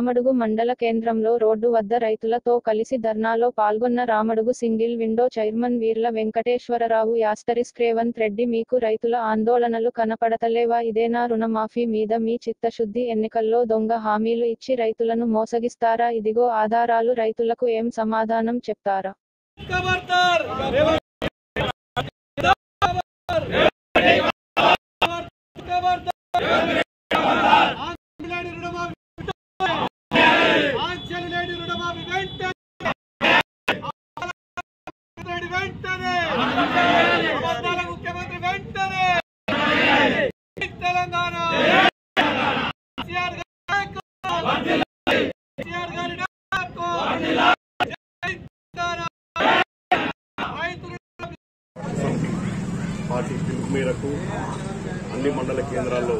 రామడుగు మండల కేంద్రంలో రోడ్డు వద్ద రైతులతో కలిసి ధర్నాలో పాల్గొన్న Ramadugu single window chairman Veerla Venkateswararao asterisk Revanth Reddy మీకు రైతుల ఆందోళనలు కనపడతలేవా? ఇదేనా రుణమాఫీ మీద మీ చిత్తశుద్ధి? ఎన్నికల్లో దొంగ హామీలు ఇచ్చి రైతులను మోసగిస్తారా? ఇదిగో ఆధారాలు. రైతులకు ఏం సమాధానం చెప్తారా? పార్టీ పిలుపు మేరకు అన్ని మండల కేంద్రాల్లో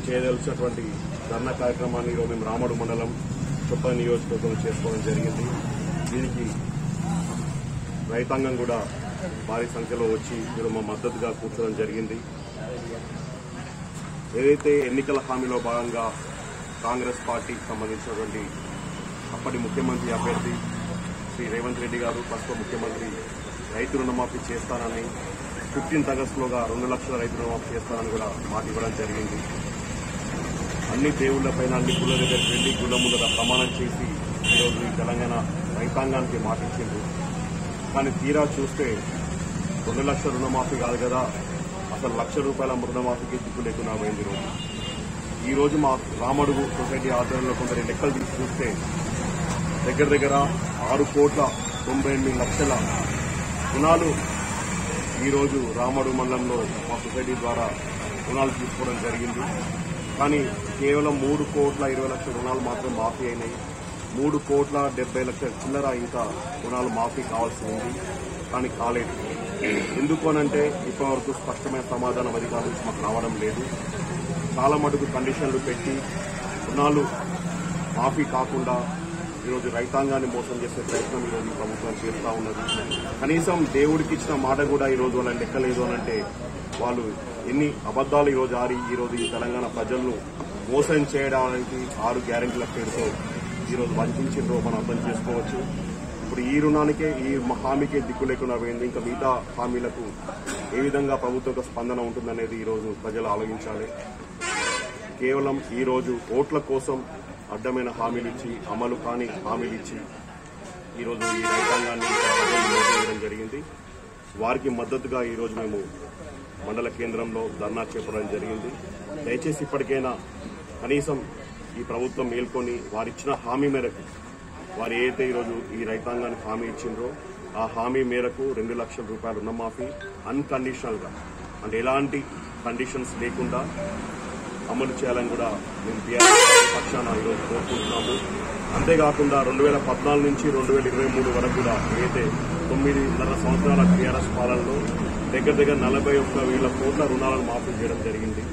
చేయదలిచినటువంటి ధర్నా కార్యక్రమాన్ని ఈరోజు మేము రామడుగు మండలం చొప్ప నియోజకవర్గంలో చేసుకోవడం జరిగింది. దీనికి రైతాంగం కూడా భారీ సంఖ్యలో వచ్చి ఈరోజు మా మద్దతుగా కూర్చోవడం జరిగింది. ఏదైతే ఎన్నికల హామీలో భాగంగా కాంగ్రెస్ పార్టీకి సంబంధించినటువంటి అప్పటి ముఖ్యమంత్రి అభ్యర్థి శ్రీ రేవంత్ రెడ్డి గారు, ప్రస్తుత ముఖ్యమంత్రి రైతు రుణమాఫీ చేస్తానని 15th ఆగస్టులోగా 2 లక్షల రైతు రుణమాఫీ చేస్తానని కూడా మాట ఇవ్వడం జరిగింది. అన్ని దేవుళ్లపైన అన్ని గుళ్ళ దగ్గరికి వెళ్లి గుళ్ళ ముందర ప్రమాణం చేసి ఈరోజు ఈ తెలంగాణ రైతాంగానికి మాట ఇచ్చింది. కానీ తీరా చూస్తే 2 లక్షల రుణమాఫీ కాదు కదా, అసలు ₹1,00,000 రుణమాఫీకి దిక్కు లేకుండా పోయింది. ఈ రోజు మా రామడుగు సొసైటీ ఆధ్వర్యంలో కొందరి లెక్కలు తీసి చూస్తే దగ్గర 6,98,00,000 రుణాలు ఈరోజు రామడుగు మండలంలో మా సొసైటీ ద్వారా రుణాలు తీసుకోవడం జరిగింది. కానీ కేవలం 3,20,00,000 రుణాలు మాత్రం మాఫీ అయినాయి. 3,70,00,000 చిల్లర ఇంకా రుణాలు మాఫీ కావాల్సి ఉంది, కానీ కాలేదు. ఎందుకు అనంటే ఇప్పటివరకు స్పష్టమైన సమాధానం అధికారుల నుంచి మాకు రావడం లేదు. చాలా మటుకు కండిషన్లు పెట్టి రుణాలు మాఫీ కాకుండా ఈరోజు రైతాంగాన్ని మోసం చేసే ప్రయత్నం ఈరోజు ప్రభుత్వం చేస్తూ ఉన్నది. కనీసం దేవుడికి ఇచ్చిన మాట కూడా ఈరోజు వాళ్ళని లెక్కలేదు అనంటే వాళ్ళు ఎన్ని అబద్దాలు ఈరోజు ఆడి ఈరోజు ఈ తెలంగాణ ప్రజలను మోసం చేయడానికి 6 గ్యారెంటీల పేరుతో ఈరోజు వంచిండ్రో మనం అర్థం చేసుకోవచ్చు. ఇప్పుడు ఈ రుణానికే ఈ హామీకే దిక్కు లేకుండా పోయింది. ఇంకా మిగతా హామీలకు ఏ విధంగా ప్రభుత్వ స్పందన ఉంటుందనేది ఈరోజు ప్రజలు ఆలోచించాలి. కేవలం ఈరోజు ఓట్ల కోసం అడ్డమైన హామీలు ఇచ్చి, అమలు కాని హామీలు ఇచ్చి ఈరోజు ఈ రైతాంగాన్ని ప్రజలు మోసం చేయడం జరిగింది. వారికి మద్దతుగా ఈరోజు మేము మండల కేంద్రంలో ధర్నా చేపట్టడం జరిగింది. దయచేసి ఇప్పటికైనా కనీసం ఈ ప్రభుత్వం మేల్కొని వారిచ్చిన హామీ మేరకు వారు ఏదైతే ఈరోజు ఈ రైతాంగానికి హామీ ఇచ్చిండ్రో ఆ హామీ మేరకు ₹2,00,000 రుణమాఫీ అన్కండిషనల్ గా, అంటే ఎలాంటి కండిషన్స్ లేకుండా అమలు చేయాలని కూడా మేము టీఆర్ఎస్ పక్షాన ఈరోజు కోరుకుంటున్నాము. అంతేకాకుండా 2014 నుంచి 2023 వరకు కూడా ఏదైతే 9.5 సంవత్సరాల టీఆర్ఎస్ పాలనలో దగ్గర 41,000 కోట్ల రుణాలను మాఫీ చేయడం జరిగింది.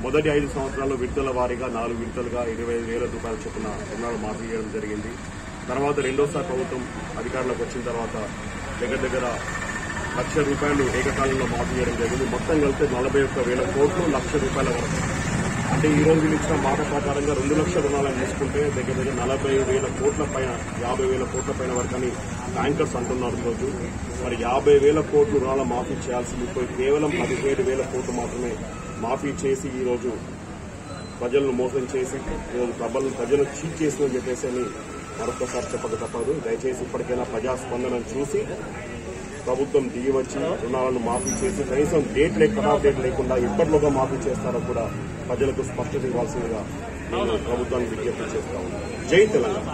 మొదటి 5 సంవత్సరాల్లో విడతల వారీగా 4 విడతలుగా ₹25,000 చొప్పున రుణాలు మాఫీ చేయడం జరిగింది. తర్వాత రెండోసారి ప్రభుత్వం అధికారంలోకి వచ్చిన తర్వాత దగ్గర ₹1,00,000 ఏకకాలంలో మాఫీ చేయడం జరిగింది. మొత్తం కలిపితే 41,000 కోట్లు ₹1,00,000 వరకు. అంటే ఈ రోజు వీళ్ళు ఇచ్చిన మాట ప్రకారంగా 2 లక్షల రుణాలను తీసుకుంటే దగ్గర 40,000 కోట్ల పైన 50,000 కోట్ల పైన వరకు అని బ్యాంకర్స్ అంటున్నారు. ఈరోజు మరి 50,000 కోట్లు రుణాల మాఫీ చేయాల్సింది పోయి కేవలం 17,000 కోట్లు మాత్రమే మాఫీ చేసి ఈరోజు ప్రజలను మోసం చేసి ఈరోజు ప్రజలను చీట్ చేసిందని చెప్పేసి అని మరొకసారి చెప్పక తప్పదు. దయచేసి ఇప్పటికైనా ప్రజాస్పందనను చూసి ప్రభుత్వం దిగి వచ్చి రుణాలను మాఫీ చేసి కనీసం కటాఫ్ డేట్ లేకుండా ఎప్పటిలోగా మాఫీ చేస్తారో కూడా ప్రజలకు స్పష్టత ఇవ్వాల్సిందిగా నేను ప్రభుత్వాన్ని విజ్ఞప్తి చేస్తాను. జై తెలంగాణ.